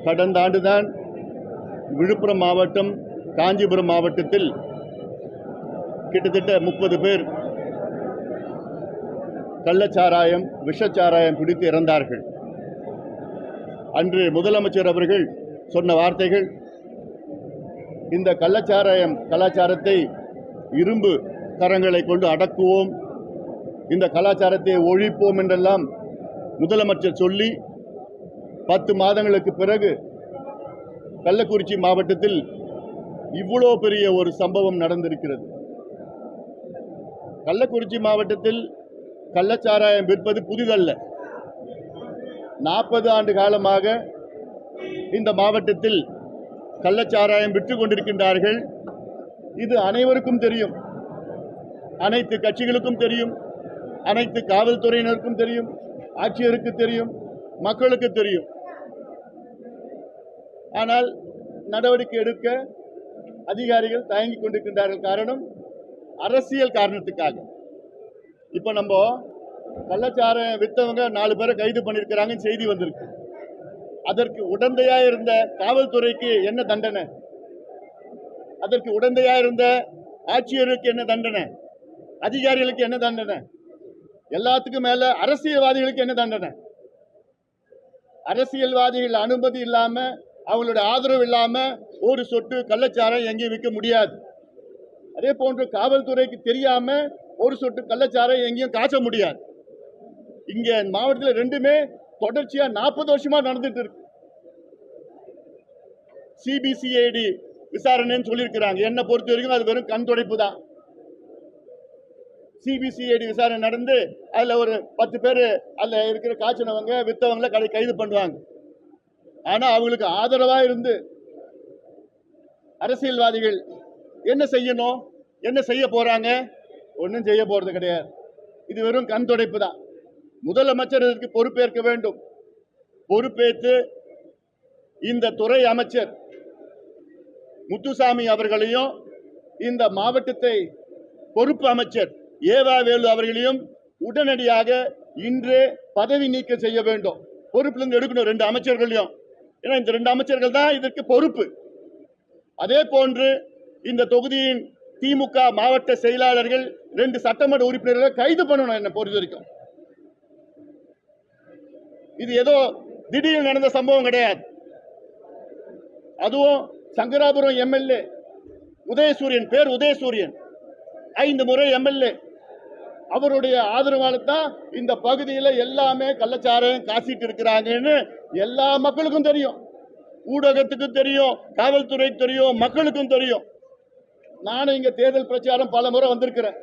கடந்த ஆண்டுதான் விழுப்புரம் மாவட்டம், காஞ்சிபுரம் மாவட்டத்தில் கிட்டத்தட்ட 30 பேர் கள்ளச்சாராயம், விஷச்சாராயம் குடித்து இறந்தார்கள். அன்று முதலமைச்சர் அவர்கள் சொன்ன வார்த்தைகள், இந்த கள்ளச்சாராயம் கலாச்சாரத்தை இரும்பு கரங்களை கொண்டு அடக்குவோம், இந்த கலாச்சாரத்தை ஒழிப்போம் என்றெல்லாம் முதலமைச்சர் சொல்லி 10 மாதங்களுக்கு பிறகு கள்ளக்குறிச்சி மாவட்டத்தில் இவ்வளோ பெரிய ஒரு சம்பவம் நடந்திருக்கிறது. கள்ளக்குறிச்சி மாவட்டத்தில் கள்ளச்சாராயம் விற்பது புதிதல்ல. 40 ஆண்டு காலமாக இந்த மாவட்டத்தில் கள்ளச்சாராயம் விற்று கொண்டிருக்கின்றார்கள். இது அனைவருக்கும் தெரியும், அனைத்து கட்சிகளுக்கும் தெரியும், அனைத்து காவல்துறையினருக்கும் தெரியும், ஆட்சியருக்கு தெரியும், மக்களுக்கு தெரியும். ஆனால் நடவடிக்கை எடுக்க அதிகாரிகள் தயங்கிக் கொண்டிருக்கின்றார்கள். காரணம், அரசியல் காரணத்துக்காக. இப்ப நம்ம கள்ளச்சாராயம் வித்தவங்க 4 பேரை கைது பண்ணிருக்கிறாங்க, செய்தி வந்திருக்கு. அதற்கு உடந்தையா இருந்த காவல்துறைக்கு என்ன தண்டனை? அதற்கு உடந்தையா இருந்த ஆட்சியருக்கு என்ன தண்டனை? அதிகாரிகளுக்கு என்ன தண்டனை? எல்லாத்துக்கும் மேல அரசியல்வாதிகளுக்கு என்ன தண்டனை? அரசியல்வாதிகள் அனுமதி இல்லாம, அவங்களுடைய ஆதரவு இல்லாம ஒரு சொட்டு கள்ளச்சாராயம் எங்கேயும் விற்க முடியாது. அதே போன்று காவல்துறைக்கு தெரியாம ஒரு சொட்டு கள்ளச்சாராயம் எங்கேயும் காய்ச்ச முடியாது. இங்க மாவட்டத்தில் ரெண்டுமே தொடர்ச்சியா 40 வருஷமா நடந்துட்டு இருக்கு. சிபிசிஐடி விசாரணைன்னு சொல்லியிருக்கிறாங்க. என்ன பொறுத்த வரைக்கும் அது வெறும் கண் துடைப்பு தான். சிபிசிஐடி விசாரணை நடந்து அதுல ஒரு 10 பேர் அதுல இருக்கிற காய்ச்சினவங்க, வித்தவங்களை கைது பண்ணுவாங்க. ஆனா அவங்களுக்கு ஆதரவா இருந்து அரசியல்வாதிகள் என்ன செய்யணும், என்ன செய்ய போறாங்க? ஒன்றும் செய்ய போறது கிடையாது. இது வெறும் கண் துடைப்பு தான். முதலமைச்சர் இதற்கு பொறுப்பேற்க வேண்டும். பொறுப்பேற்று இந்த துறை அமைச்சர் முத்துசாமி அவர்களையும், இந்த மாவட்டத்தை பொறுப்பு அமைச்சர் ஏவா வேலு அவர்களையும் உடனடியாக இன்று பதவி நீக்கம் செய்ய வேண்டும். பொறுப்பிலிருந்து எடுக்கணும் 2 அமைச்சர்களையும். ஏன்னா இந்த 2 அமைச்சர்கள் தான் இதற்கு பொறுப்பு. அதே போன்று இந்த தொகுதியின் திமுக மாவட்ட செயலாளர்கள், 2 சட்டமன்ற உறுப்பினர்களை கைது பண்ணணும். என்ன பொறுத்த வரைக்கும் இது ஏதோ திடீர் நடந்த சம்பவம் கிடையாது. அதுவும் சங்கராபுரம் எம்எல்ஏ உதயசூரியன், பேர் உதயசூரியன், 5 முறை எம்எல்ஏ. அவருடைய ஆதரவால தான் இந்த பகுதியில் எல்லாமே கள்ளச்சாராயம் காசிட்டு இருக்கிறாங்கன்னு எல்லா மக்களுக்கும் தெரியும், ஊடகத்துக்கும் தெரியும், காவல்துறைக்கு தெரியும், மக்களுக்கும் தெரியும். நானும் இங்க தேர்தல் பிரச்சாரம் பல முறை வந்திருக்கிறேன்.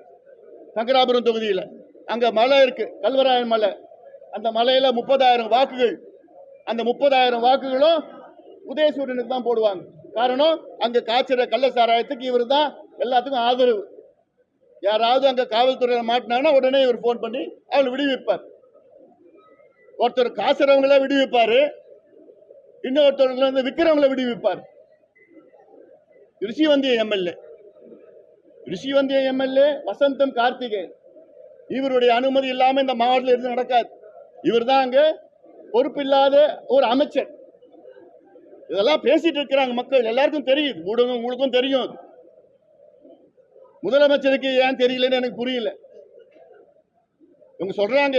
சங்கராபுரம் தொகுதியில் அங்க மலை இருக்கு, கல்வராயன் மலை. அந்த மலையில 30,000 வாக்குகள். அந்த 30,000 வாக்குகளும் உதயசூரியனுக்கு தான் போடுவாங்க. காரணம், அங்க காய்ச்சற கள்ளச்சாராயத்துக்கு இவர் தான் எல்லாத்துக்கும் ஆதரவு. யாராவது அங்க காவல்துறையில மாட்டினாங்கன்னா உடனே இவர் போன் பண்ணி அவளை விடுவிப்பார். ஒருத்தர் காசுறவங்கள விடுவிப்பாரு, இன்னொருத்தவங்களை வந்து விற்கிறவங்களை விடுவிப்பார். ரிஷிவந்திய எம்எல்ஏ வசந்தம் கார்த்திகேயன், இவருடைய அனுமதி இல்லாம இந்த மாவட்டத்தில் இருந்து நடக்காது. இவர் தான் அங்க பொறுப்பு இல்லாத ஒரு அமைச்சர். இதெல்லாம் பேசிட்டு இருக்கிறாங்க மக்கள், எல்லாருக்கும் தெரியுது, ஊடகம் உங்களுக்கும் தெரியும். முதலமைச்சருக்கு ஏன் தெரியலன்னு எனக்கு புரியல. இவங்க சொல்றாங்க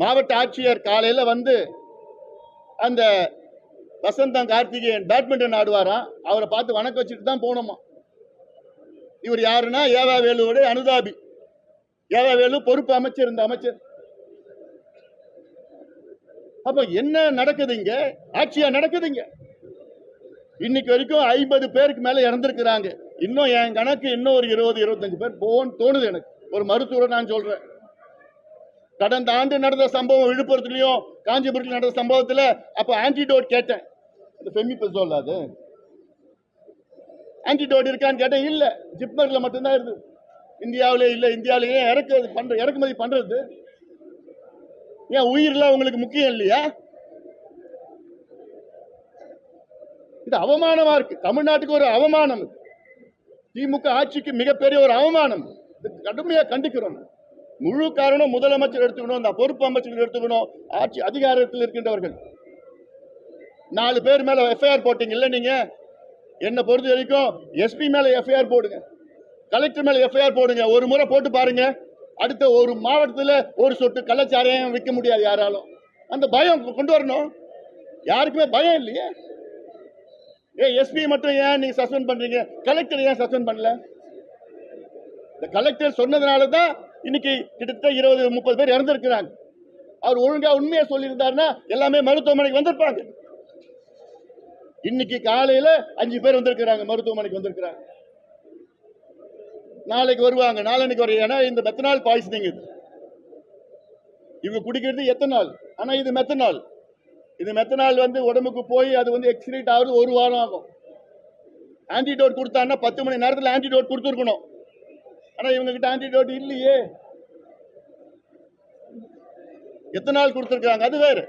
மாவட்ட ஆட்சியர் காலையில வந்து அந்த வசந்தம் கார்த்திகேயன் பேட்மிண்டன் ஆடுவாராம், அவரை பார்த்து வணக்கம் வச்சுட்டு தான் போனோமா. இவர் யாருன்னா ஏவா வேலுவோட அனுதாபி. ஏவா வேலு பொறுப்பு அமைச்சர், இந்த அமைச்சர். அப்ப என்ன நடக்குதுங்க? ஆட்சியா நடக்குதுங்க. இன்னைக்கு வரைக்கும் 50 பேருக்கு மேல இறந்திருக்கிறாங்க. இன்னும் என் கணக்கு இன்னும் ஒரு 20-25 பேர் போன்னு தோணுது எனக்கு. ஒரு மருத்துவர் நான் சொல்றேன். கடந்த ஆண்டு நடந்த சம்பவம் விழுப்புரத்துலயும் காஞ்சிபுரத்தில் நடந்த சம்பவத்துல அப்ப ஆன்டிடோட் கேட்டேன். ஃபெமிபிசோல், அது ஆன்டிடோட் இருக்கான்னு கேட்டேன். இல்ல, ஜிப்மர்ல மட்டும்தான் இருக்கு, இந்தியாவிலே இல்ல. இந்தியாவிலேயே இறக்குமதி பண்றது ஏன்? உயிரெல்லாம் உங்களுக்கு முக்கியம் இல்லையா? இது அவமானமா இருக்கு. தமிழ்நாட்டுக்கு ஒரு அவமானம். திமுக ஆட்சிக்கு மிகப்பெரிய ஒரு அவமானம். கடுமையா கண்டிக்கிறோம். முழு காரணம் முதலமைச்சர் எடுத்துக்கணும், அந்த பொறுப்பு அமைச்சர்கள் எடுத்துக்கணும், ஆட்சி அதிகாரத்தில் இருக்கின்றவர்கள். 4 பேர் மேல எஃப்ஐஆர் போட்டீங்கல்ல நீங்க. என்ன பொறுத்த வரைக்கும் எஸ்பி மேல எஃப்ஐஆர் போடுங்க, கலெக்டர் மேல எஃப்ஐஆர் போடுங்க. ஒரு முறை போட்டு பாருங்க, அடுத்த ஒரு மாவட்டத்தில் ஒரு சொட்டு கள்ளச்சாராயம் விற்க முடியாது யாராலும். அந்த பயம் கொண்டு வரணும். யாருக்குமே பயம் இல்லையே. எஸ்பி மட்டும் ஏன் நீங்க சஸ்பெண்ட் பண்றீங்க, கலெக்டர் ஏன் சஸ்பெண்ட் பண்ணல? இந்த கலெக்டர் சொன்னதுனால தான் இன்னைக்கு கிட்டத்தட்ட 20-30 பேர் இறந்திருக்கிறாங்க. அவர் ஒழுங்கா உண்மையை சொல்லியிருந்தாருன்னா எல்லாமே மருத்துவமனைக்கு வந்திருப்பாங்க. இன்னைக்கு காலையில 5 பேர் வந்திருக்கிறாங்க, மருத்துவமனைக்கு வந்திருக்கிறாங்க. நாளைக்கு வருவாங்க, நாளைக்கு வருவாங்க. ஏன்னா இந்த மெத்தனால் பாய்சனிங் இது. இவங்க குடிக்கிறது எத்தனால், ஆனா இது மெத்தனால். இது மெத்தனால் உடம்புக்கு போய் அது எக்ஸ்கிரீட் ஆகுது 1 வாரம் ஆகும். ஆன்டிடோட் கொடுத்தாங்கன்னா 10 மணி நேரத்தில் ஆன்டிடோட் கொடுத்துருக்கணும். ஆனா இவங்க கிட்ட ஆன்டிடோட் இல்லையே. எத்தனால் கொடுத்துருக்காங்க, அது வேற.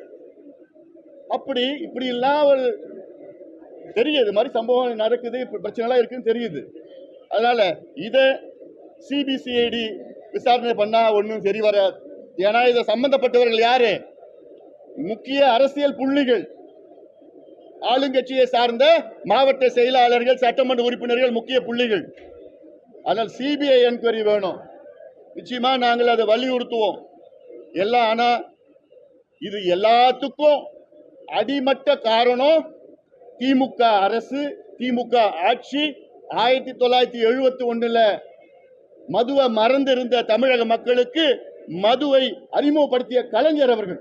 அப்படி இப்படி எல்லாம் ஒரு தெரியுது, மாதிரி சம்பவம் நடக்குது, பிரச்சனை இருக்குன்னு தெரியுது. அதனால இத சிபிசிஐடி விசாரணை பண்ணா ஒன்றும் சரி வராது. ஏன்னா இதை சம்பந்தப்பட்டவர்கள் யாரு? முக்கிய அரசியல் புள்ளிகள், ஆளுங்கட்சியை சார்ந்த மாவட்ட செயலாளர்கள், சட்டமன்ற உறுப்பினர்கள், முக்கிய புள்ளிகள். அதனால் சிபிஐ என்கொயரி வேணும். நிச்சயமா நாங்கள் அதை வலியுறுத்துவோம் எல்லாம். ஆனா இது எல்லாத்துக்கும் அடிமட்ட காரணம் திமுக அரசு, திமுக ஆட்சி. 1971 மதுவை மறந்திருந்த தமிழக மக்களுக்கு மதுவை அறிமுகப்படுத்திய கலைஞர் அவர்கள்.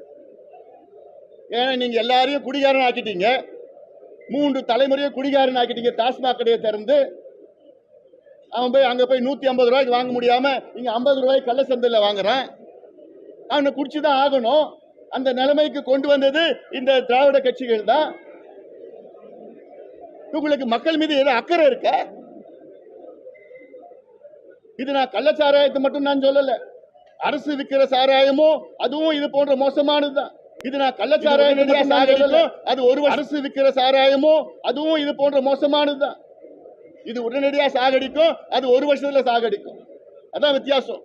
ஏன்னா நீங்க எல்லாரையும் குடிகாரன் ஆக்கிட்டீங்க, 3 தலைமுறையை குடிகாரன் ஆக்கிட்டீங்க. டாஸ்மாக் கடையை திறந்து அவன் போய் அங்க போய் 150 ரூபாய்க்கு வாங்க முடியாம இங்க 50 ரூபாய்க்கு கள்ள சந்தையில் வாங்குறான். அவனை குடிச்சுதான் ஆகணும். அந்த நிலைமைக்கு கொண்டு வந்தது இந்த திராவிட கட்சிகள் தான். உங்களுக்கு மக்கள் மீது ஏதோ அக்கறை இருக்க? இது நான் கள்ளச்சாராயத்தை மட்டும் நான் சொல்லல, அரசு விற்கிற சாராயமும் அதுவும் இது போன்ற மோசமானதுதான். இது நான் கள்ளச்சாராயம் சாகடிக்கும், அது அரசு விற்கிற சாராயமும் அதுவும் இது போன்ற மோசமானதுதான். இது உடனடியாக சாகடிக்கும், அது 1 வருஷத்துல சாகடிக்கும். அதான் வித்தியாசம்.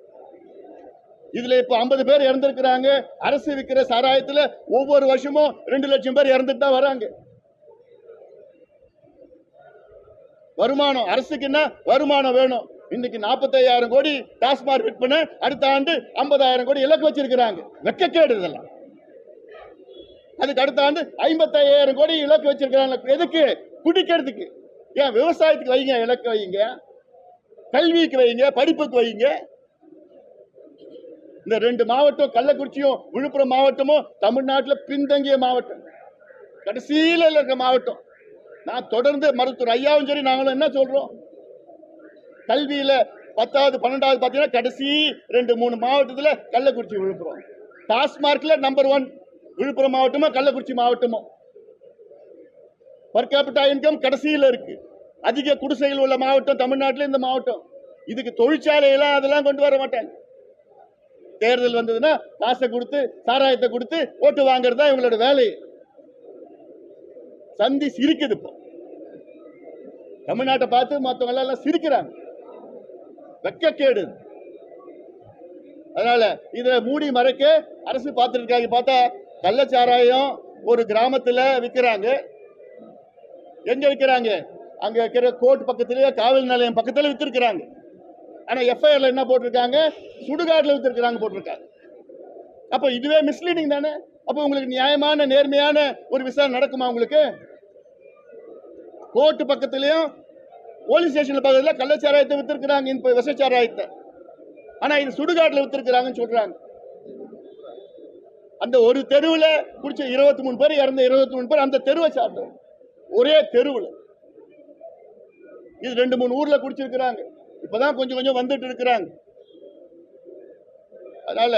இதுல இப்ப 50 பேர் இறந்திருக்கிறாங்க. அரசு விற்கிற சாராயத்துல ஒவ்வொரு வருஷமும் 2 லட்சம் பேர் இறந்துட்டு தான் வராங்க. வருமானம் அரசுக்கு என்ன வருமானம் வேணும்? இன்னைக்கு 45,000 கோடி டாஸ்மாக் விற்பனை, அடுத்த ஆண்டு 50,000 கோடி இலக்கு வச்சிருக்கிறாங்க. வெட்கக்கேடு இதெல்லாம். அதுக்கு அடுத்த ஆண்டு 55,000 கோடி இலக்கு வச்சிருக்கிறாங்க. எதுக்கு? குடிக்கிறதுக்கு. ஏன் விவசாயத்துக்கு வைங்க, இலக்கு வைங்க, கல்விக்கு வைங்க, படிப்புக்கு வைங்க. இந்த 2 மாவட்டம், கள்ளக்குறிச்சியும் விழுப்புரம் மாவட்டமும் தமிழ்நாட்டில் பின்தங்கிய மாவட்டம், கடைசியில் இருக்கிற மாவட்டம். நான் தொடர்ந்து மருத்துவர் ஐயாவும் சரி நாங்களும் என்ன சொல்றோம், கல்வியில 10வது 12வது பார்த்தீங்கன்னா கடைசி 2-3 மாவட்டத்தில் கள்ளக்குறிச்சி விழுப்புரம். டாஸ்மார்க்ல நம்பர் 1 விழுப்புரம் மாவட்டமும் கள்ளக்குறிச்சி மாவட்டமும். பர் கேபிட்டா இன்கம் கடைசியில் இருக்கு. அதிக குடிசைகள் உள்ள மாவட்டம் தமிழ்நாட்டில் இந்த மாவட்டம். இதுக்கு தொழிற்சாலையெல்லாம் அதெல்லாம் கொண்டு வர மாட்டாங்க. தேர்தல் வந்ததுன்னா காசை கொடுத்து சாராயத்தை கொடுத்து ஓட்டு வாங்குறது தான் இவங்களோட வேலை. சந்தி சிரிக்குது. இப்போ தமிழ்நாட்டை பார்த்து மற்றவங்க எல்லாம் சிரிக்கிறாங்க. வெட்கக்கேடு. அதனால இதை மூடி மறைக்க அரசு பார்த்துருக்காங்க. பார்த்தா கள்ளச்சாராயம் ஒரு கிராமத்தில் விற்கிறாங்க. எங்க விற்கிறாங்க? அங்க இருக்கிற கோர்ட் பக்கத்திலேயே, காவல் நிலையம் பக்கத்தில் வித்திருக்கிறாங்க. ஆனா எஃப்ஐஆர்ல என்ன போட்டிருக்காங்க? சுடுகாட்டில் வித்திருக்கிறாங்க போட்டிருக்காங்க. அப்ப இதுவே மிஸ்லீடிங் தானே? அப்ப உங்களுக்கு நியாயமான நேர்மையான ஒரு விசாரணை நடக்குமா? உங்களுக்கு கோர்ட் பக்கத்திலையும் போலீஸ் ஸ்டேஷன் பக்கத்தில் கள்ளச்சாராயத்தை வித்திருக்கிறாங்க, இப்ப விஷச்சாராயத்தை. ஆனா இது சுடுகாட்டில் வித்திருக்கிறாங்கன்னு சொல்றாங்க. அந்த ஒரு தெருவில் குடிச்ச 23 பேர் இறந்த 23 பேர் அந்த தெருவை சார்ந்தவங்க. ஒரே தெருவில் இது 2-3 ஊர்ல குடிச்சிருக்கிறாங்க. இப்பதான் கொஞ்சம் கொஞ்சம் வந்துட்டு இருக்கிறாங்க. அதனால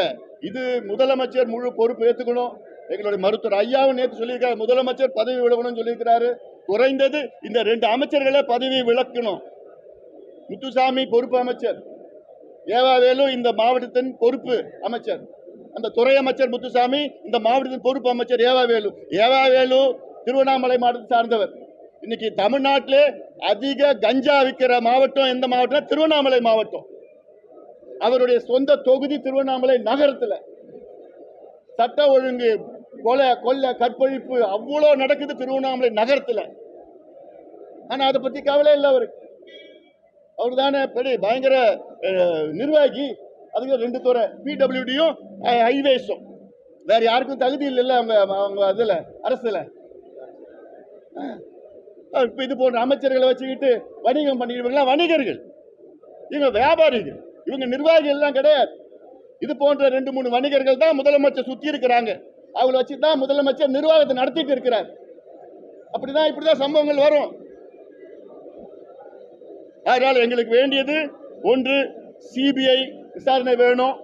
இது முதலமைச்சர் முழு பொறுப்பு ஏற்றுக்கணும். எங்களுடைய மருத்துவர் ஐயாவும் நேற்று சொல்லியிருக்காரு, முதலமைச்சர் பதவி விலகணும்னு சொல்லியிருக்கிறாரு. குறைந்தது இந்த 2 அமைச்சர்களை பதவி விலக்கணும். முத்துசாமி பொறுப்பு அமைச்சர், ஏவாவேலு இந்த மாவட்டத்தின் பொறுப்பு அமைச்சர். அந்த துறை அமைச்சர் முத்துசாமி, இந்த மாவட்டத்தின் பொறுப்பு அமைச்சர் ஏவாவேலு. ஏவாவேலு திருவண்ணாமலை மாவட்டத்தை சார்ந்தவர். இன்னைக்கு தமிழ்நாட்டிலே அதிக கஞ்சா விற்கிற மாவட்டம் எந்த மாவட்டம்? திருவண்ணாமலை மாவட்டம். அவருடைய சொந்த தொகுதி திருவண்ணாமலை நகரத்தில். சட்ட ஒழுங்கு கொலை கொள்ளை கற்பழிப்பு அவ்வளோ நடக்குது திருவண்ணாமலை நகரத்தில். ஆனா அதை பத்தி கவலை இல்லை அவருக்கு. அவர் தானே பெரிய பயங்கர நிர்வாகி. அதுக்கு 2 துறை, பிடபிள்யூடியும் ஹைவேஸும். வேற யாருக்கும் தகுதி இல்லைல்ல அவங்க அதுல அரசுல. இப்ப இது போன்ற அமைச்சர்களை வச்சுக்கிட்டு வணிகம் பண்ணிடுவாங்களா? வணிகர்கள் இவங்க வியாபாரிகள், இவங்க நிர்வாகிகள் எல்லாம் கிடையாது. இது போன்ற 2-3 வணிகர்கள் தான் முதலமைச்சர் சுத்தி இருக்கிறாங்க. அவங்களை வச்சுதான் முதலமைச்சர் நிர்வாகத்தை நடத்திட்டு இருக்கிறார். அப்படிதான் இப்படிதான் சம்பவங்கள் வரும். அதனால எங்களுக்கு வேண்டியது ஒன்று, சிபிஐ விசாரணை வேணும்.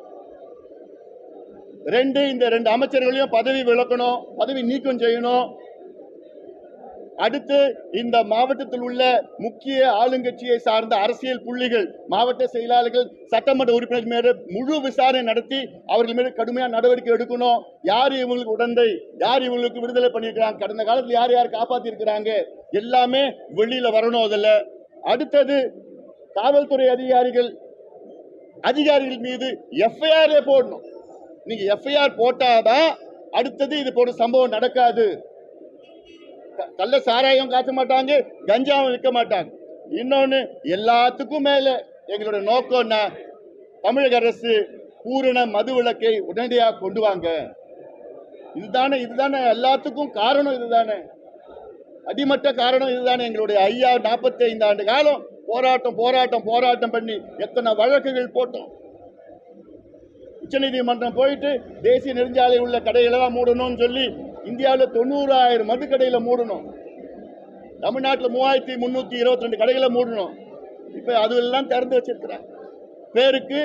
2, இந்த 2 அமைச்சர்களையும் பதவி விலக்கணும், பதவி நீக்கம் செய்யணும். அடுத்து இந்த மாவட்டத்தில் உள்ள முக்கிய ஆளுங்கட்சியை சார்ந்த அரசியல் புள்ளிகள், மாவட்ட செயலாளர்கள், சட்டமன்ற உறுப்பினர்கள் மீது முழு விசாரணை நடத்தி அவர்கள் மீது கடுமையான நடவடிக்கை எடுக்கணும். யார் இவங்களுக்கு உடந்தை, யார் இவங்களுக்கு விடுதலை பண்ணியிருக்கிறாங்க, கடந்த காலத்தில் யார் யார் காப்பாற்றி இருக்கிறாங்க, எல்லாமே வெளியில வரணும். அதில் அடுத்தது காவல்துறை அதிகாரிகள் மீது எஃப்ஐஆர் போடணும். நீங்க எஃப்ஐஆர் போட்டாதான் அடுத்தது இது போன்ற சம்பவம் நடக்காது. கள்ள சாராயம் காட்ட மாட்டாங்க, கஞ்சாவும் விற்க மாட்டாங்க. இன்னொன்னு, எல்லாத்துக்கும் மேல எங்களோட நோக்கம்னா தமிழக அரசு பூரண மது விலக்கை உடனடியாக கொண்டு வாங்க. இதுதானே எல்லாத்துக்கும் காரணம். இதுதானே அடிமட்ட காரணம். இதுதானே எங்களுடைய 45 ஆண்டு காலம் போராட்டம் பண்ணி எத்தனை வழக்குகள் போட்டோம். உச்சநீதிமன்றம் போயிட்டு தேசிய நெடுஞ்சாலை உள்ள கடைகளெல்லாம் மூடணும்னு சொல்லி இந்தியாவில் 90,000 மது கடைகளை மூடணும். தமிழ்நாட்டில் 3,322 கடைகளை மூடணும். இப்ப அதெல்லாம் திறந்து வச்சிருக்கிறாங்க. பேருக்கு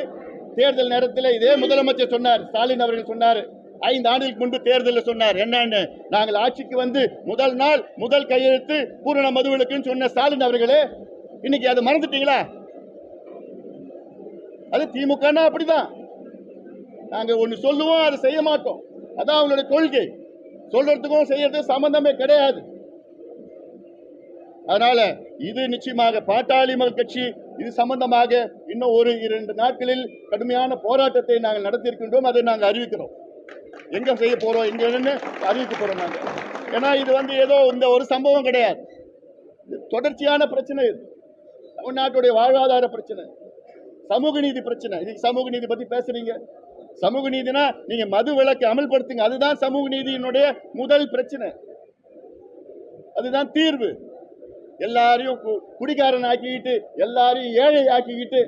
தேர்தல் நேரத்தில் இதே முதலமைச்சர் சொன்னார், ஸ்டாலின் அவர்கள் சொன்னார், 5 ஆண்டுகளுக்கு முன்பு தேர்தலில் சொன்னார். என்னன்னு, நாங்கள் ஆட்சிக்கு வந்து முதல் நாள் முதல் கையெழுத்து பூரண மதுவிலக்குன்னு சொன்ன ஸ்டாலின் அவர்களே, இன்னைக்கு அதை மறந்துட்டீங்களா? அது திமுகனா அப்படிதான். நாங்க ஒண்ணு சொல்லுவோம், அதை செய்ய மாட்டோம். அதான் அவங்களுடைய கொள்கை. சொல்றதுக்கும் செய்யறதுக்கும் சம்பந்தமே கிடையாது. அதனால இது நிச்சயமாக பாட்டாளி மக்கள் கட்சி இது சம்பந்தமாக இன்னும் 1-2 நாட்களில் கடுமையான போராட்டத்தை நாங்கள் நடத்தியிருக்கின்றோம். அதை நாங்கள் அறிவிக்கிறோம். எங்க செய்ய போறோம், எங்க அறிவிக்க போறோம் நாங்க. ஏன்னா இது ஏதோ இந்த ஒரு சம்பவம் கிடையாது. தொடர்ச்சியான பிரச்சனை. இது தமிழ்நாட்டுடைய வாழ்வாதார பிரச்சனை, சமூக நீதி பிரச்சனை. இதுக்கு சமூக நீதி பத்தி பேசுறீங்க. சமூக நீதினா நீங்க மது விலக்கை அமல்படுத்துங்க. அதுதான் சமூக நீதியினுடைய முதல் பிரச்சனை. அதுதான் தீர்வு. எல்லாரையும் குடிகாரன் ஆக்கிக்கிட்டு, எல்லாரையும் ஏழை ஆக்கிக்கிட்டு,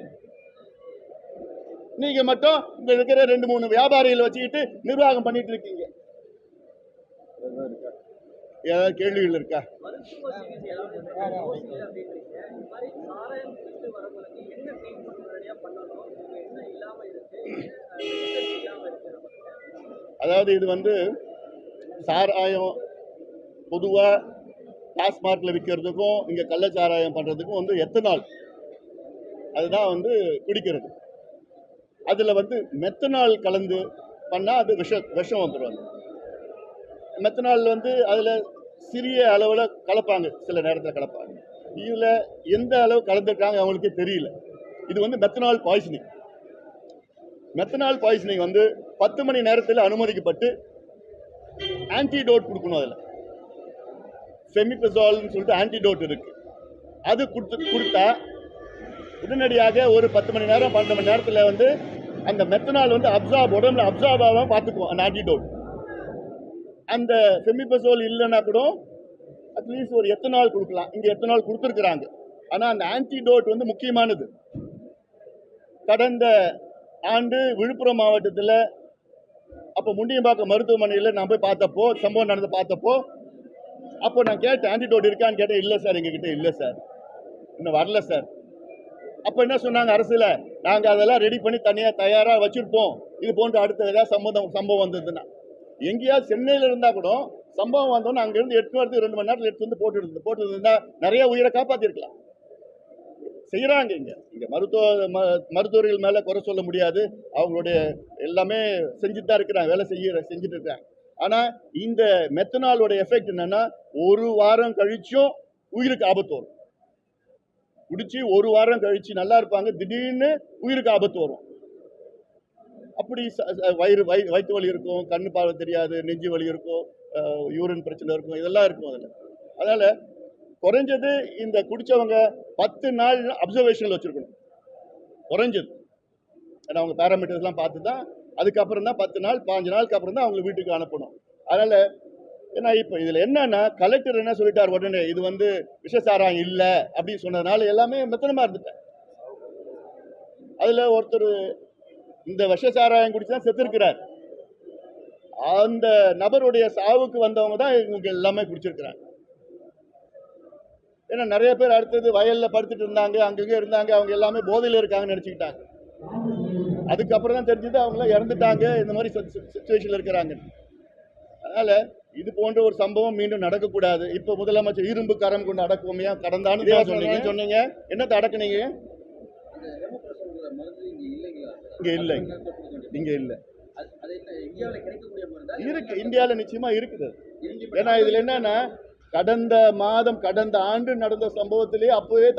நீங்க மட்டும் இங்க இருக்கிற 2-3 வியாபாரிகளை வச்சுக்கிட்டு நிர்வாகம் பண்ணிட்டு இருக்கீங்க. ஏதாவது கேள்விகள் இருக்கா? அதாவது இது சாராயம் பொதுவா டாஸ்மார்க்ல விற்கிறதுக்கும் இங்க கள்ளச்சாராயம் பண்றதுக்கும் எத்தனால் அதுதான் குடிக்கிறது. அதுல மெத்தனால் கலந்து பண்ணா அது விஷம் வந்துடும். மெத்தனால் அதுல சிறிய அளவுல கலப்பாங்க, சில நேரத்தில் கலப்பாங்க. இதுல எந்த அளவு கலந்துருக்காங்க அவங்களுக்கே தெரியல. இது மெத்தனால் பாய்சனிங். மெத்தனால் பாய்சனிங் 10 மணி நேரத்தில் அனுமதிக்கப்பட்டு ஆன்டிடோட் கொடுக்கணும். அதில் ஃபெமிபசோல்னு சொல்லிட்டு ஆன்டிடோட் இருக்கு. அது கொடுத்தா உடனடியாக ஒரு 10 மணி நேரம் 12 மணி நேரத்தில் அந்த மெத்தனால் உடம்புல அப்சார்ப் ஆகாம பார்த்துக்குவோம் அந்த ஆன்டிடோட். அந்த ஃபெமிபசோல் இல்லைன்னா கூட அட்லீஸ்ட் ஒரு எத்தனால் கொடுக்கலாம். இங்கே எத்தனால் கொடுத்துருக்குறாங்க. ஆனால் அந்த ஆன்டிடோட் முக்கியமானது. கடந்த ஆண்டு விழுப்புரம் மாவட்டத்தில் அப்போ முண்டியம்பாக்கம் மருத்துவமனையில் நான் போய் பார்த்தப்போ, சம்பவம் நடந்து பார்த்தப்போ, அப்போ நான் கேட்டேன், ஆன்டிடோட் இருக்கான்னு கேட்டேன். இல்லை சார், எங்ககிட்ட இல்லை சார், இன்னும் வரல சார். அப்போ என்ன சொன்னாங்க, அரசில் நாங்கள் அதெல்லாம் ரெடி பண்ணி தயாராக வச்சுருப்போம், இது போன்ற அடுத்த ஏதாவது சம்பவம் வந்ததுன்னா. எங்கேயாவது சென்னையில் இருந்தால் கூட சம்பவம் வந்தோன்னு அங்கேருந்து 2 மணி நேரத்தில் எடுத்து போட்டு இருந்தால் நிறைய உயிரை காப்பாற்றிருக்கலாம். செய்யறாங்க. இங்க மருத்துவர்கள் மேல குறை சொல்ல முடியாது. அவங்களுடைய எல்லாமே செஞ்சுட்டு தான் இருக்கிறாங்க, வேலை செஞ்சுட்டு இருக்காங்க. ஆனா இந்த மெத்தனாலோட எஃபெக்ட் என்னன்னா, 1 வாரம் கழிச்சும் உயிருக்கு ஆபத்து வரும். குடிச்சு 1 வாரம் கழிச்சு நல்லா இருப்பாங்க, திடீர்னு உயிருக்கு ஆபத்து வரும். அப்படி வயிற்று வலி இருக்கும், கண்ணு பார்வை தெரியாது, நெஞ்சு வலி இருக்கும், யூரின் பிரச்சனை இருக்கும், இதெல்லாம் இருக்கும் அதில். அதனால் குறைஞ்சது இந்த குடித்தவங்க 10 நாள் அப்சர்வேஷனில் வச்சுருக்கணும் குறைஞ்சது. ஏன்னா அவங்க பேராமீட்டர்ஸ்லாம் பார்த்து தான் அதுக்கப்புறம் தான் 10 நாள் 15 நாளுக்கு அப்புறம் தான் அவங்க வீட்டுக்கு அனுப்பணும். அதனால் ஏன்னா இப்போ இதில் என்னன்னா கலெக்டர் என்ன சொல்லிட்டார் உடனே இது வந்து விஷசாராயம் இல்லை அப்படின்னு சொன்னதுனால எல்லாமே மெத்தனமாக இருந்துட்டேன். அதில் ஒருத்தர் இந்த விஷசாராயம் குடிச்சு தான் செத்துருக்கிறார். அந்த நபருடைய சாவுக்கு வந்தவங்க தான் இவங்க எல்லாமே குடிச்சிருக்கிறாங்க. ஏன்னா நிறைய பேர் அடுத்தது வயலில் படுத்துட்டு இருந்தாங்க, அங்கங்கே இருந்தாங்க, அவங்க எல்லாமே போதையில் இருக்காங்கன்னு நினச்சிக்கிட்டாங்க. அதுக்கப்புறம் தான் தெரிஞ்சது அவங்கள இறந்துட்டாங்க, இந்த மாதிரி சுச்சுவேஷனில் இருக்கிறாங்க. அதனால் இது போன்ற ஒரு சம்பவம் மீண்டும் நடக்கக்கூடாது. இப்போ முதலமைச்சர் இரும்பு கரம் கொண்டு அடக்குவோமையா கடந்த ஆண்டு சொன்னீங்க, என்னத்தை அடக்குனீங்க? இங்கே இல்லை, இங்கே இல்லை இருக்கு, இந்தியாவில் நிச்சயமா இருக்குது. ஏன்னா இதுல என்னன்னா கடந்த ஆண்டு நடந்த சம்பவத்திலேயே அப்பவே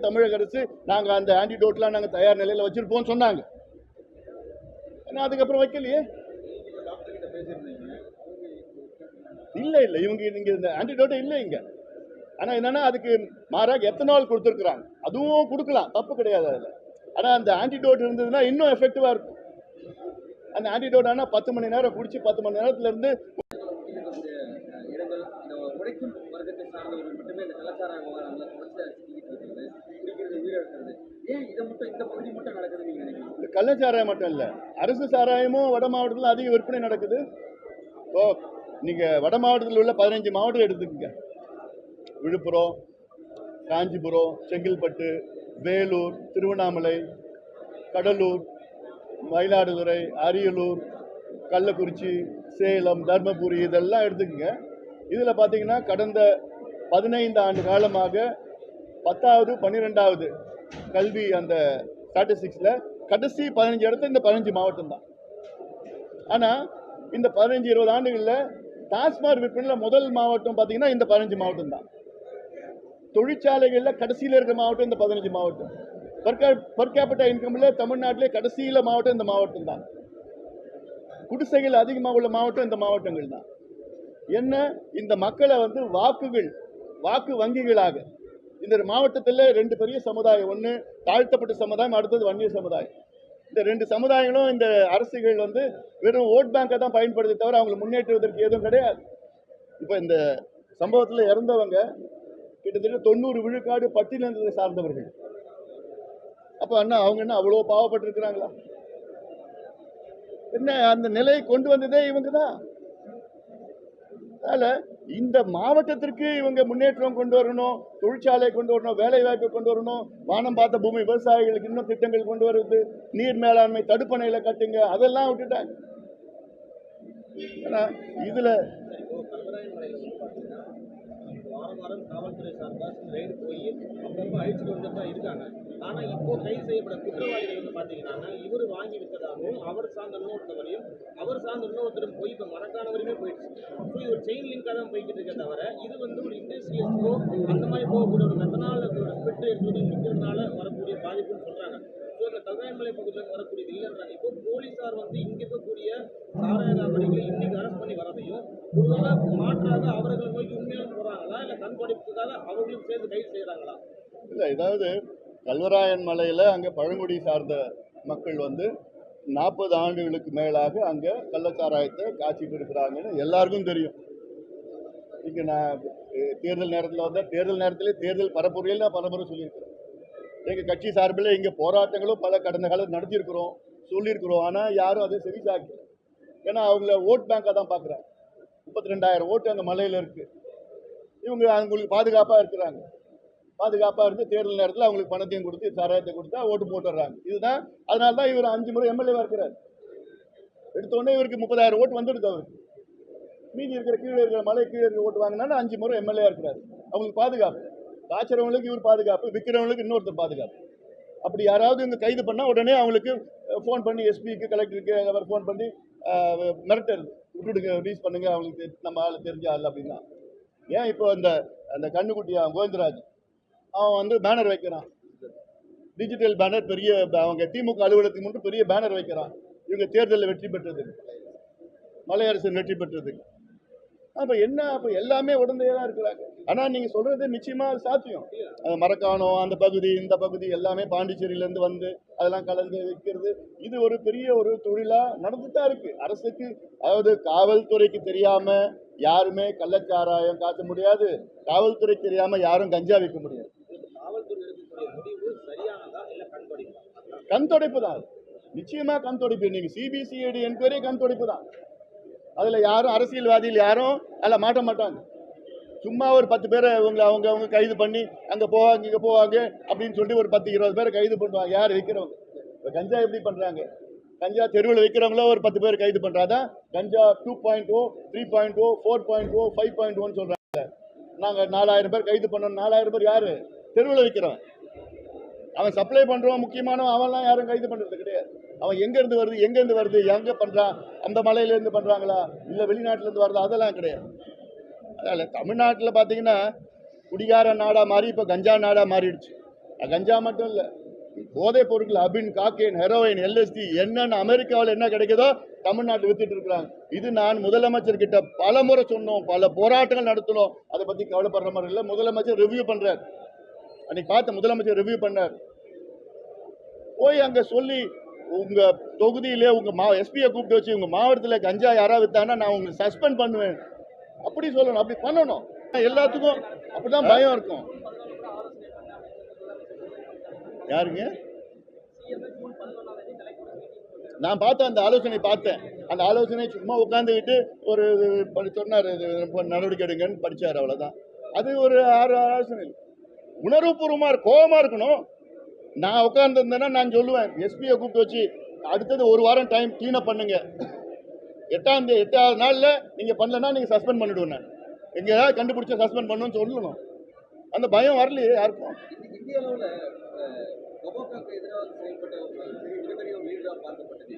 தமிழக அரசு நாங்க அந்த ஆன்டிடோட்லாம் நாங்க தயார் நிலையில வச்சிருப்போம் சொன்னாங்க. அதுக்கப்புறம் வைக்கலையே. இல்ல இவங்க இங்க இந்த ஆன்டிடோட் இல்லை இங்க. ஆனா என்னன்னா அதுக்கு மாறாக எத்தனால் கொடுத்துருக்குறாங்க, அதுவும் கொடுக்கலாம், தப்பு கிடையாது அதுல. ஆனா அந்த ஆன்டிடோட் இருந்ததுன்னா இன்னும் எஃபெக்டிவா இருக்கும். அந்த ஆன்டிடோட் ஆனா 10 மணி நேரம் குடிச்சு 10 மணி நேரத்துல இருந்து கள்ளச்சாராயம் மட்டும் இல்ல, அரசு சாராயமும் வட மாவட்டத்தில் அதிக விற்பனை நடக்குது. நீங்க வட மாவட்டத்தில் உள்ள 15 மாவட்டம் எடுத்துக்கங்க. விழுப்புரம், காஞ்சிபுரம், செங்கல்பட்டு, வேலூர், திருவண்ணாமலை, கடலூர், மயிலாடுதுறை, அரியலூர், கள்ளக்குறிச்சி, சேலம், தர்மபுரி இதெல்லாம் எடுத்துக்கங்க. இதில் பார்த்தீங்கன்னா கடந்த 15 ஆண்டு காலமாக 10வது 12வது கல்வி அந்த ஸ்டாட்டிஸ்டிக்ஸில் கடைசி 15 இடத்துல இந்த 15 மாவட்டம் தான். ஆனால் இந்த 15-20 ஆண்டுகளில் டாஸ்மாக் விற்பனையில் முதல் மாவட்டம் பார்த்தீங்கன்னா இந்த 15 மாவட்டம் தான். தொழிற்சாலைகளில் கடைசியில் இருக்கிற மாவட்டம் இந்த 15 மாவட்டம். பர் கேபிட்டா இன்கம்ல தமிழ்நாட்டிலே கடைசியில் மாவட்டம் இந்த மாவட்டம் தான். குடிசைகள் அதிகமாக உள்ள மாவட்டம் இந்த மாவட்டங்கள் தான். என்ன இந்த மக்களை வந்து வாக்கு வங்கிகளாக இந்த மாவட்டத்தில் 2 பெரிய சமுதாயம், ஒன்று தாழ்த்தப்பட்ட சமுதாயம், அடுத்தது வன்னியர் சமுதாயம். இந்த 2 சமுதாயங்களும் இந்த அரசுகள் வந்து வெறும் ஓட் பேங்கை தான் பயன்படுத்தி தவிர அவங்களை முன்னேற்றுவதற்கு எதுவும் கிடையாது. இப்போ இந்த சம்பவத்தில் இறந்தவங்க கிட்டத்தட்ட 90 விழுக்காடு பட்டியலினத்தை சார்ந்தவர்கள். அப்போ அவங்க என்ன அவ்வளோ பாவப்பட்டிருக்கிறாங்களா? என்ன அந்த நிலையை கொண்டு வந்ததே இவங்க தான். அதனால இந்த மாவட்டத்திற்கு இவங்க முன்னேற்றம் கொண்டு வரணும், தொழிற்சாலை கொண்டு வரணும், வேலை வாய்ப்பை கொண்டு வரணும், வானம் பார்த்த பூமி விவசாயிகளுக்கு இன்னும் திட்டங்கள் கொண்டு வருவது, நீர் மேலாண்மை தடுப்பணையில கட்டுங்க, அதெல்லாம் விட்டுட்டாங்க. ஏன்னா இதுல வாரம் காவல்துறை சார்பாக ரைடு போய் அப்பப்போ அழிச்சுட்டு வந்துட்டு தான் இருக்காங்க. ஆனால் இப்போ கைது செய்யப்பட குற்றவாளிகள் வந்து பார்த்தீங்கன்னா இவர் வாங்கி விட்டதாகவும் அவர் சார்ந்த இன்னொருத்தவரையும் அவர் சார்ந்த இன்னொருத்தரும் போய் இப்போ மரக்கானவரையுமே போயிடுச்சு. ஸோ இது ஒரு செயின் லிங்காக தான் போய்கிட்டு இருக்க தவிர இது வந்து ஒரு இண்டஸ்ட்ரியஸ்க்கோ அந்த மாதிரி போகக்கூடிய ஒரு மெத்தனால் ஸ்பிரிட் எடுத்து நிற்கிறதுனால வரக்கூடிய பாதிப்புன்னு சொல்கிறாங்க. ஸோ இந்த கல்யாண்மலை பகுதியில் வரக்கூடியது இல்லைன்றாங்க. இப்போ போலீஸார் வந்து இங்கே இருக்கக்கூடிய சாராய வியாபாரிகளை இன்னைக்கு அரெஸ்ட் பண்ணி வரதையும் ஒருவேளை மாற்றாக அவர்கள் நோக்கி உண்மையாலும் போகிறாங்களா, இல்லை கண்காணிப்புக்காக அவர்களும் சேர்ந்து கைது செய்கிறாங்களா? இல்லை, ஏதாவது கல்வராயன் மலையில் அங்கே பழங்குடி சார்ந்த மக்கள் வந்து 40 ஆண்டுகளுக்கு மேலாக அங்கே கள்ளச்சாராயத்தை காய்ச்சிட்டு இருக்கிறாங்கன்னு எல்லாருக்கும் தெரியும். இங்கே நான் தேர்தல் நேரத்தில் வந்தால் தேர்தல் நேரத்திலே தேர்தல் பரப்புரையில் நான் பலமுறை சொல்லியிருக்கிறேன். எங்கள் கட்சி சார்பில் இங்கே போராட்டங்களும் பல கடந்த காலத்தில் நடத்தியிருக்கிறோம், சொல்லியிருக்கிறோம். ஆனால் யாரும் அதை செவி சாக்கல. ஏன்னா அவங்கள ஓட் பேங்காக தான் பார்க்குறாங்க. 32,000 ஓட்டு அங்கே மலையில் இருக்குது. இவங்க அவங்களுக்கு பாதுகாப்பாக இருக்கிறாங்க. பாதுகாப்பாக இருந்து தேர்தல் நேரத்தில் அவங்களுக்கு பணத்தையும் கொடுத்து சாராயத்தை கொடுத்தா ஓட்டு போட்டுடுறாங்க. இதுதான், அதனால தான் இவர் 5 முறை எம்எல்ஏவாக இருக்கிறார். எடுத்தோடனே இவருக்கு 30,000 ஓட்டு வந்துடுது. அவருக்கு மீதி இருக்கிற கீழே இருக்கிற மலை கீழே இருக்கிற ஓட்டு வாங்கினாலும் 5 முறை எம்எல்ஏவாக இருக்கிறாரு. அவங்களுக்கு பாதுகாப்பு, காய்ச்சறவங்களுக்கு இவர் பாதுகாப்பு, விற்கிறவங்களுக்கு இன்னொருத்தர் பாதுகாப்பு. அப்படி யாராவது இங்கே கைது பண்ணால் உடனே அவங்களுக்கு ஃபோன் பண்ணி எஸ்பிக்கு கலெக்டருக்கு அவர் ஃபோன் பண்ணி மிரட்டுறது, விட்டுடுங்க, ரிலீஸ் பண்ணுங்க, அவங்களுக்கு நம்ம ஆள் தெரிஞ்ச ஆள் அப்படின்னா. ஏன் இப்போ அந்த கண்ணுக்குட்டி கோவிந்தராஜ் அவன் வந்து பேனர் வைக்கிறான், டிஜிட்டல் பேனர் பெரிய அவங்க திமுக அலுவலகத்துக்கு முன்பு பெரிய பேனர் வைக்கிறான். இவங்க தேர்தலில் வெற்றி பெற்றது, மலையரசன் வெற்றி பெற்றது. அப்ப என்ன, அப்ப எல்லாமே உடந்தையா இருக்கிறாங்க. ஆனா நீங்க சொல்றது நிச்சயமா சாத்தியம். மரக்காணம் அந்த பகுதி இந்த பகுதி எல்லாமே பாண்டிச்சேரியில இருந்து வந்து அதெல்லாம் கலந்து வைக்கிறது, இது ஒரு பெரிய ஒரு தொழிலா நடந்துதான் இருக்கு. அரசுக்கு, அதாவது காவல்துறைக்கு தெரியாம யாருமே கள்ளச்சாராயம் காட்ட முடியாது, காவல்துறை தெரியாம யாரும் கஞ்சா வைக்க முடியாது. காவல்துறை எடுக்கக்கூடிய முடிவு சரியானதா இல்ல கண் துடைப்பு தான், நிச்சயமா கண் துடைப்பு. நீங்க சிபிசிஐடி என்கொயரி கண் துடைப்பு தான். அதுல யாரும் அரசியல்வாதிகள் யாரும் அதில் மாட்ட மாட்டாங்க. சும்மா ஒரு 10 பேரை அவங்க கைது பண்ணி அங்க போவாங்க இங்க போவாங்க அப்படின்னு சொல்லிட்டு ஒரு 10-20 பேரை கைது பண்ணுவாங்க. யார் வைக்கிறவங்க? இப்போ கஞ்சா எப்படி பண்றாங்க? கஞ்சா தெருவில் வைக்கிறவங்கள ஒரு 10 பேர் கைது பண்றாதான் கஞ்சா 2.0, 3.0, 4.0, 5.1 சொல்றாங்க. நாங்க 4000 பேர் கைது பண்ணோம். 4000 பேர் யாரு? தெருவில் வைக்கிறவன். அவன் சப்ளை பண்றவன் முக்கியமானவன், அவன்லாம் யாரும் கைது பண்றது கிடையாது. அவன் எங்க இருந்து வருது எங்க பண்றான், அந்த மலையில இருந்து பண்றாங்களா இல்ல வெளிநாட்டுல இருந்து வருதா, அதெல்லாம் கிடையாது. அதனால தமிழ்நாட்டில் பார்த்தீங்கன்னா குடிகார நாடா மாறி இப்போ கஞ்சா நாடா மாறிடுச்சு. கஞ்சா மட்டும் இல்லை, போதைப் பொருட்கள் அபின், காக்கேன், ஹெரோயின், எல்எஸ்டி என்னென்ன அமெரிக்காவில் என்ன கிடைக்குதோ தமிழ்நாட்டில் வித்துட்டு இருக்கிறாங்க. இது நான் முதலமைச்சர் கிட்ட பல முறை சொன்னோம், பல போராட்டங்கள் நடத்தணும். அதை பத்தி கவலைப்படுற மாதிரி இல்லை. முதலமைச்சர் ரிவ்யூ பண்றார். அன்னைக்கு பார்த்த முதலமைச்சர் ரிவ்யூ பண்ணார். போய் அங்க சொல்லி உங்க தொகுதியிலே உங்க எஸ்பியை கூப்பிட்டு வச்சு உங்க மாவட்டத்தில் கஞ்சா யாராவது வித்தாங்கன்னா நான் உங்களை சஸ்பெண்ட் பண்ணுவேன் அப்படி சொல்லணும், அப்படி பண்ணணும். எல்லாத்துக்கும் அப்படிதான் பயம் இருக்கும். யாருங்க? நான் பார்த்தேன், அந்த ஆலோசனை பார்த்தேன். அந்த ஆலோசனை சும்மா உட்காந்துக்கிட்டு ஒரு சொன்னார், நடவடிக்கை எடுங்கன்னு படிச்சார், அவ்வளவுதான். அது ஒரு ஆலோசனை. உணர்வுபூர்வமா கோபமா இருக்கணும். நான் உட்கார்ந்துருந்தேன்னா நான் சொல்லுவேன், எஸ்பியை கூப்பிட்டு வச்சு அடுத்தது ஒரு வாரம் டைம் கிளீன் அப் பண்ணுங்க, 8வது நாள்ல நீங்க பண்ணலன்னா நீங்க சஸ்பெண்ட் பண்ணிடுவேன். நான் எங்க ஏதாவது கண்டுபிடிச்சா சஸ்பெண்ட் பண்ணணும்னு சொல்லணும். அந்த பயம் வரலையே யாருக்கும். இந்திய அளவுல கபோக்காக்கு எதிராக செயல்பட்ட மிகப்பெரிய ஒரு லீடரா பார்க்கப்பட்டது.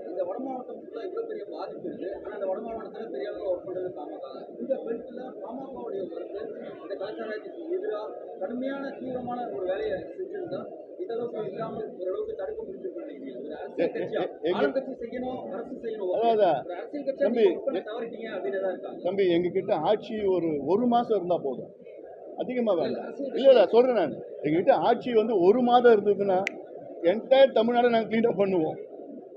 இந்த வட மாவட்டம் இவ்வளவு பெரிய பாதிப்பு இருக்கு. ஆனா அந்த வட மாவட்டத்தில் பெரிய அளவில் ஒர்க் பண்றது பாமக. இந்த பெல்ட்ல பாமகவுடைய கருத்து இந்த கலாச்சாரத்துக்கு எதிராக கடுமையான தீவிரமான ஒரு வேலையை செஞ்சிருந்தா இதளவுக்கு இல்லாமல் ஓரளவுக்கு தடுக்க முடிஞ்சிருக்கும். தம்பி, எங்க கிட்ட ஆட்சி ஒரு மாசம் இருந்தா போதும், அதிகமா வேண்டாம். இல்ல சொல்றேன் நான், எங்க கிட்ட ஆட்சி ஒரு மாதம் இருந்ததுன்னா என்டையர் தமிழ்நாடு நாங்க கிளீன் அப் பண்ணுவோம்.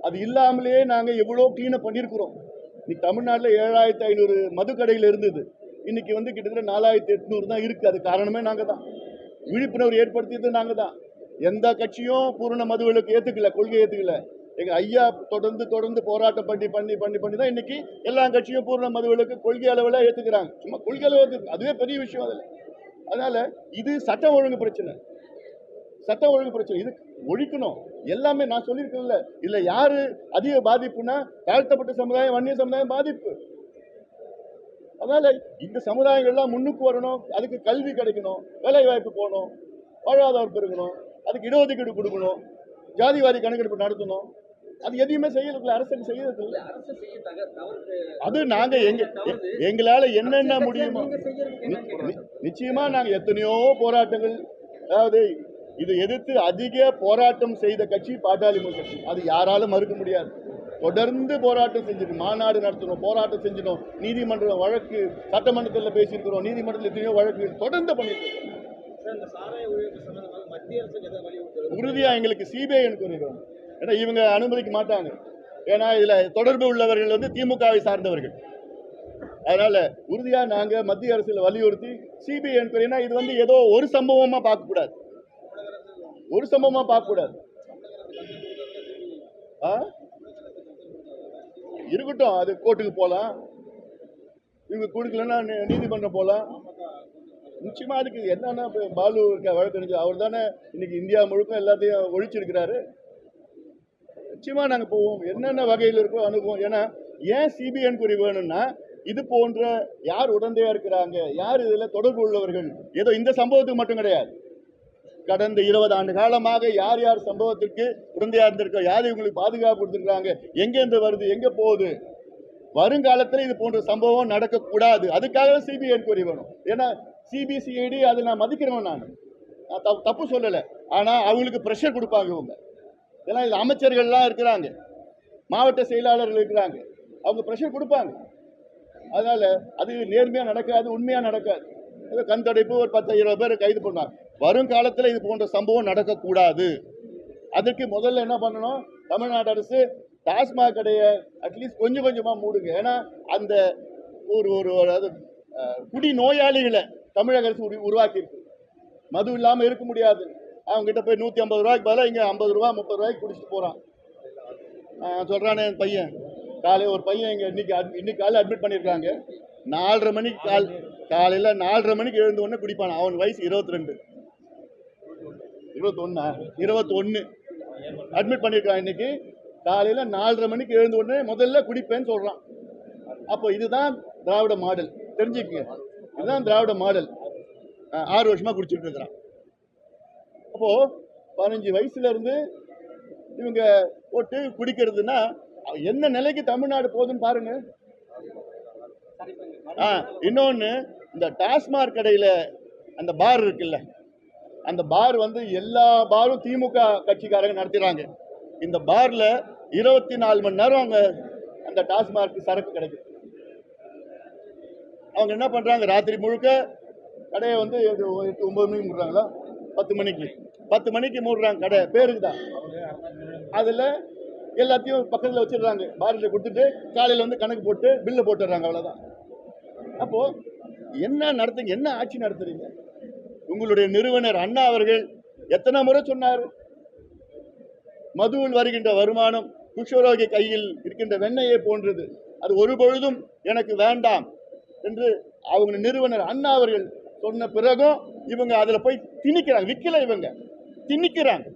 அது இல்லாமலேயே நாங்க எவ்வளவு கிளீன் அப் பண்ணிருக்கிறோம். இன்னைக்கு தமிழ்நாட்டில் 7500 மதுக்கடைகள் இருந்தது, இன்னைக்கு கிட்டத்தட்ட 4800 தான் இருக்கு. அது காரணமே நாங்க தான். விழிப்புணர்வு ஏற்படுத்தியது நாங்க தான். எந்த கட்சியும் பூரண மதுவிலக்கு ஏத்துக்கல, கொள்கை ஏத்துக்கல. எங்க ஐயா தொடர்ந்து போராட்டம் பண்ணி தான் இன்னைக்கு எல்லா கட்சியும் பூரண மதுவிலக்கு கொள்கை அளவில் ஏத்துக்கிறாங்க. சும்மா கொள்கை அளவு அதுவே பெரிய விஷயம். அதனால இது சட்டம் ஒழுங்கு பிரச்சனை, இது ஒழிக்கணும். எல்லாமே நான் சொல்லியிருக்கேன்ல, இல்ல யாரு அதிக பாதிப்புனா தாழ்த்தப்பட்ட சமுதாயம், வன்னிய சமுதாயம் பாதிப்பு. அதனால இந்த சமுதாயங்கள்லாம் முன்னுக்கு வரணும். அதுக்கு கல்வி கிடைக்கணும், வேலை வாய்ப்பு போகணும், வாழ்வாதாரம் பெருகணும், அதுக்கு இடஒதுக்கீடு கொடுக்கணும், ஜாதிவாரி கணக்கெடுப்பு நடத்தணும். அது எதையுமே செய்யறதுல அரசுக்கு செய்யறது இல்லை. அது நாங்க எங்களால என்னென்ன முடியுமோ நிச்சயமா நாங்க எத்தனையோ போராட்டங்கள், அதாவது இது எதிர்த்து அதிக போராட்டம் செய்த கட்சி பாட்டாளி மக்கள் கட்சி. அது யாராலும் மறுக்க முடியாது. தொடர்ந்து போராட்டம் செஞ்சிருக்கோம், மாநாடு நடத்தணும், போராட்டம் செஞ்சிடும், நீதிமன்றம் வழக்கு, சட்டமன்றத்தில் பேசியிருக்கிறோம், நீதிமன்றத்தில் எத்தனையோ வழக்கு தொடர்ந்து பண்ணிட்டு இருக்கோம். உறுதியா எங்களுக்கு சிபிஐ என்கொயரி வேணும். ஏன்னா இவங்க அனுமதிக்க மாட்டாங்க. ஏன்னா இதுல தொடர்பு உள்ளவர்கள் திமுகவை சார்ந்தவர்கள். அதனால உறுதியா நாங்க மத்திய அரசுல வலியுறுத்தி சிபிஐ என்கொயரினா இது ஏதோ ஒரு சம்பவமா பார்க்க கூடாது, இருக்கட்டும். அது கோர்ட்டுக்கு போகலாம், இவங்க கொடுக்கலன்னா நீதிமன்றம் போகலாம். நிச்சயமா அதுக்கு என்னன்னா பாலு வழக்கறிஞர் அவர் தானே இன்னைக்கு இந்தியா முழுக்க எல்லாத்தையும் ஒழிச்சிருக்கிறாரு. நிச்சயமா நாங்க போவோம், என்னென்ன வகையில் இருக்கோ அனுப்புவோம். ஏன்னா ஏன் சிபிஐ என்கொயரி வேணும்னா இது போன்ற யார் உடந்தையா இருக்கிறாங்க, யார் இதுல தொடர்பு உள்ளவர்கள், ஏதோ இந்த சம்பவத்துக்கு மட்டும் கிடையாது. கடந்த 20 ஆண்டு காலமாக யார் யார் சம்பவத்திற்கு உடந்தையா இருந்திருக்கோம், யார் இவங்களுக்கு பாதுகாப்பு கொடுத்துருக்காங்க, எங்கேருந்து வருது, எங்க போகுது, வருங்காலத்தில் இது போன்ற சம்பவம் நடக்கக்கூடாது. அதுக்காக சிபிஐ என்கொயரி வேணும். ஏன்னா சிபிசிஐடி அதை நான் மதிக்கிறவன், நான் தப்பு சொல்லலை. ஆனால் அவங்களுக்கு ப்ரெஷர் கொடுப்பாங்க இவங்க. ஏன்னா இது அமைச்சர்கள்லாம் இருக்கிறாங்க, மாவட்ட செயலாளர்கள் இருக்கிறாங்க, அவங்க ப்ரெஷர் கொடுப்பாங்க. அதனால அது நேர்மையாக நடக்காது, உண்மையாக நடக்காது. கண் தடைப்பு ஒரு 10-20 பேர் கைது பண்ணாங்க. வரும் காலத்தில் இது போன்ற சம்பவம் நடக்கக்கூடாது. அதுக்கு முதல்ல என்ன பண்ணணும், தமிழ்நாடு அரசு டாஸ்மாக் கடையை அட்லீஸ்ட் கொஞ்சம் கொஞ்சமாக மூடுங்க. ஏன்னா அந்த ஒரு அதாவது குடி நோயாளிகளை தமிழக அரசு உருவாக்கியிருக்கு. மது இல்லாமல் இருக்க முடியாது. அவங்க கிட்ட போய் 150 ரூபாய்க்கு பதிலாக இங்கே 50 ரூபா 30 ரூபாய்க்கு குடிச்சிட்டு போகிறான். சொல்கிறானே என் பையன், ஒரு பையன் இங்கே இன்னைக்கு காலையில் அட்மிட் பண்ணியிருக்காங்க. 4:30 மணிக்கு காலையில் 4:30 மணிக்கு எழுந்த உடனே குடிப்பான். அவன் வயசு 21 அட்மிட் பண்ணியிருக்கான். இன்னைக்கு காலையில் 4:30 மணிக்கு எழுந்த உடனே முதல்ல குடிப்பேன்னு சொல்கிறான். அப்போ இதுதான் திராவிட மாடல், தெரிஞ்சுக்கங்க. இதுதான் திராவிட மாடல். 6 வருஷமாக குடிச்சிட்டு இருக்கிறான். அப்போ 15 வயசுல இருந்து இவங்க போட்டு குடிக்கிறதுனா என்ன நிலைக்கு தமிழ்நாடு போகுதுன்னு பாருங்க. இன்னொன்னு, இந்த டாஸ்மாக் கடையில அந்த பார் இருக்குல்ல, அந்த பார் வந்து எல்லா பாரும் திமுக கட்சிக்காரங்க நடத்துறாங்க. இந்த பார்ல 24 மணி நேரம் அங்க அந்த டாஸ்மாக் சரக்கு கிடைக்கும். அவங்க என்ன பண்றாங்க, ராத்திரி முழுக்க கடையை வந்து 8-9 மணிக்கு மூடுறாங்களா, 10 மணிக்கு மூடுறாங்க கடை, பேருக்கு தான். அதில் எல்லாத்தையும் பக்கத்தில் வச்சிடுறாங்க, பாரில் கொடுத்துட்டு காலையில் வந்து கணக்கு போட்டு பில்லு போட்டுடுறாங்க, அவ்வளோதான். அப்போது என்ன நடத்துங்க, என்ன ஆட்சி நடத்துறீங்க? உங்களுடைய நிறுவனர் அண்ணா அவர்கள் எத்தனை முறை சொன்னார், மதுவில் வருகின்ற வருமானம் குஷ்வரோகி கையில் இருக்கின்ற வெண்ணையை போன்றது, அது ஒரு பொழுதும் எனக்கு வேண்டாம் என்று அவங்க நிறுவனர் அண்ணா அவர்கள் சொன்ன பிறகும் இவங்க அதில் போய் திணிக்கிறாங்க. விற்கல, இவங்க திணிக்கிறாங்க.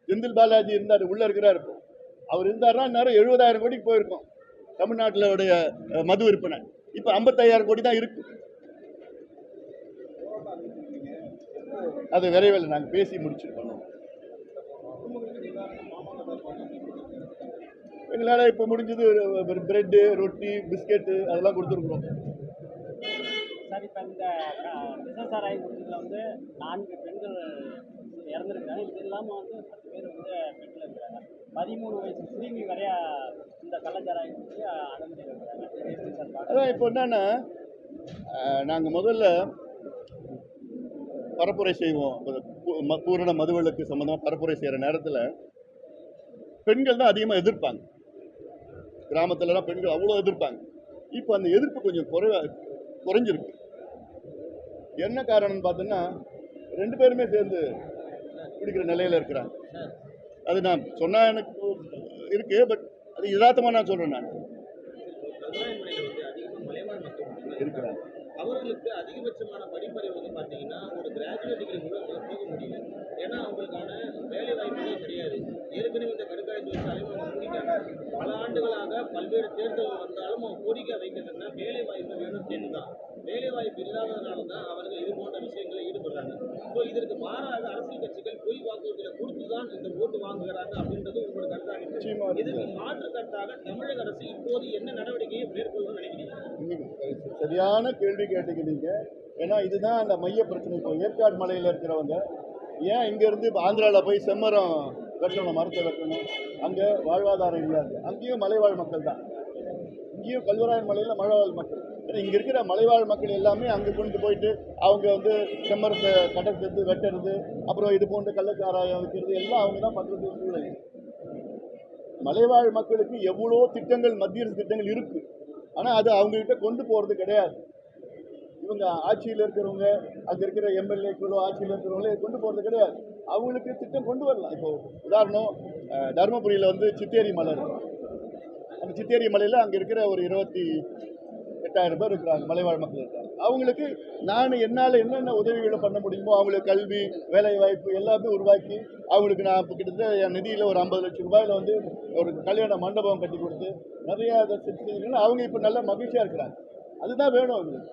செந்தில் பாலாஜி இருந்தார், உள்ள இருக்கிறார். இப்போ அவர் இருந்தாருன்னா நேரம் 70,000 கோடிக்கு போயிருக்கோம் தமிழ்நாட்டிலுடைய மது விற்பனை. இப்போ 55,000 கோடி தான் இருக்கு. அது விரைவில் நாங்கள் பேசி முடிச்சிருக்கோம். எங்களால் இப்போ முடிஞ்சது பிரெட்டு, ரொட்டி, பிஸ்கெட்டு அதெல்லாம் கொடுத்துருக்குறோம். சார், இப்போ இந்த விசசாராய குடிச்சில் வந்து 4 பெண்கள் இறந்துருக்காங்க. இது இல்லாமல் வந்து 10 பேர் வந்து பெண்கள் இருக்கிறாங்க. 13 வயசு சிறுமி வரைய இந்த கள்ளச்சாராயம் குடிச்சு அனுமதி இருக்கிறாங்க. அதான் இப்போ என்னன்னா, நாங்கள் முதல்ல பரப்புரை செய்வோம். பூரண மதுவிலக்கு சம்பந்தமாக பரப்புரை செய்கிற நேரத்தில் பெண்கள் தான் அதிகமாக எதிர்ப்பாங்க. கிராமத்துலலாம் பெண்கள் அவ்வளோ எதிர்ப்பாங்க. இப்போ அந்த எதிர்ப்பு கொஞ்சம் குறைஞ்சிருக்கு. என்ன காரணம்னு பார்த்தோன்னா, 2 பேருமே சேர்ந்து குடிக்கிற நிலையில் இருக்கிறாங்க. அது நான் சொன்னால் எனக்கு இருக்கு, பட் அது யதார்த்தமாக நான் சொல்கிறேன். நான் இருக்கிறேன். அவர்களுக்கு அதிகபட்சமான படிப்பறிவு வந்து பார்த்தீங்கன்னா ஒரு கிராஜுவேட் டிகிரி கூட போக முடியல. ஏன்னா அவங்களுக்கான வேலை வாய்ப்புகளே கிடையாது. ஏற்கனவே இந்த கடுக்காய் தொழிற்சாலையும் அவங்க மூடிட்டாங்க. பல ஆண்டுகளாக பல்வேறு தேர்தல்கள் வந்தாலும் அவங்க கோரிக்கை வைக்கிறதுனா வேலை வாய்ப்பு வேணும் தான். வேலை வாய்ப்பு இல்லாததுனால தான் அவர்கள் இது போன்ற விஷயங்களை ஈடுபடுறாங்க. ஸோ இதற்கு மாறாக அரசியல் கட்சிகள் பொய் வாக்குறுதிகளை கொடுத்து தான் இந்த ஓட்டு வாங்குகிறாங்க அப்படின்றது உங்களோட கருத்தாக இருக்கு. இதுக்கு மாற்று கருத்தாக தமிழக அரசு இப்போது என்ன நடவடிக்கையை மேற்கொள்ளணும்னு நினைக்கிறீங்க? சரியான கேள்வி கேட்டுக்கிறீங்க. ஏன்னா இதுதான் அந்த மைய பிரச்சனை. இப்போ ஏற்காடு மலையில் இருக்கிறவங்க ஏன் இங்கேருந்து இப்போ ஆந்திராவில் போய் செம்மரம் வெட்டணும், மரத்தை வெட்டணும்? அங்கே வாழ்வாதாரம் இல்லாது. அங்கேயும் மலைவாழ் மக்கள் தான். இங்கேயும் கல்வராயன் மலையில் மலைவாழ் மக்கள். ஏன்னா இங்கே இருக்கிற மலைவாழ் மக்கள் எல்லாமே அங்கே கொண்டு போயிட்டு அவங்க வந்து செம்மரத்தை கடற்றது, வெட்டுறது, அப்புறம் இது போன்ற கள்ளச்சாராயம் வைக்கிறது எல்லாம் அவங்க தான் பண்ணுறது சூழல். மலைவாழ் மக்களுக்கு எவ்வளோ திட்டங்கள், மத்திய அரசு திட்டங்கள் இருக்குது. ஆனால் அது அவங்ககிட்ட கொண்டு போகிறது கிடையாது. இவங்க ஆட்சியில் இருக்கிறவங்க, அங்கே இருக்கிற எம்எல்ஏக்களோ ஆட்சியில் இருக்கிறவங்களே கொண்டு போகிறது கிடையாது. அவங்களுக்கு திட்டம் கொண்டு வரலாம். இப்போ உதாரணம், தருமபுரியில் வந்து சித்தேரி மலை இருக்கு. அந்த சித்தேரி மலையில் அங்கே இருக்கிற ஒரு 28,000 பேர் இருக்கிறாங்க, மலைவாழ் மக்கள் இருக்காங்க. அவங்களுக்கு நான் என்னால் என்னென்ன உதவிகளை பண்ண முடியுமோ அவங்களுக்கு கல்வி, வேலை வாய்ப்பு எல்லாமே உருவாக்கி அவங்களுக்கு நான் இப்போ கிட்டத்தட்ட என் நிதியில் ஒரு 50 லட்சம் ரூபாயில் வந்து ஒரு கல்யாண மண்டபம் கட்டி கொடுத்து நிறையா அதை செஞ்சு அவங்க இப்போ நல்ல மகிழ்ச்சியாக இருக்கிறாங்க. அதுதான் வேணும் அவங்களுக்கு.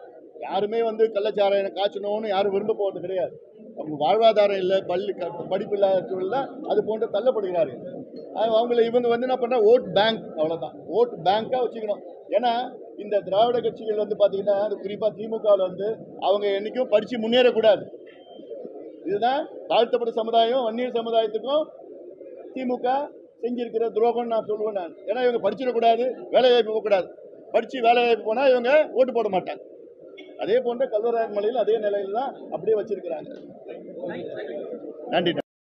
யாருமே வந்து கள்ளச்சாராயம் காய்ச்சணும்னு யாரும் விரும்ப போகிறது கிடையாது. அவங்க வாழ்வாதாரம் இல்லை, படிப்பு இல்லாத சூழலில் அது போன்று தள்ளப்படுகிறார்கள். அவங்கள இவங்க வந்து என்ன பண்ணுறா, ஓட் பேங்க், அவ்வளோதான். ஓட் பேங்காக வச்சுக்கணும். ஏன்னா இந்த திராவிட கட்சிகள் வந்து பார்த்தீங்கன்னா, அது குறிப்பாக திமுகவில் வந்து அவங்க என்றைக்கும் படித்து முன்னேறக்கூடாது. இதுதான் தாழ்த்தப்பட்ட சமுதாயம் வன்னியர் சமுதாயத்துக்கும் திமுக செஞ்சிருக்கிற துரோகம் நான் சொல்லுவேன் நான். ஏன்னா இவங்க படிச்சிடக்கூடாது, வேலை வாய்ப்பு போகக்கூடாது. படிச்சு வேலை வாய்ப்பு போனா இவங்க ஓட்டு போட மாட்டாங்க. அதே போன்ற கல்வராயன் மலையில் அதே நிலையில தான் அப்படியே வச்சிருக்கிறாங்க. நன்றி.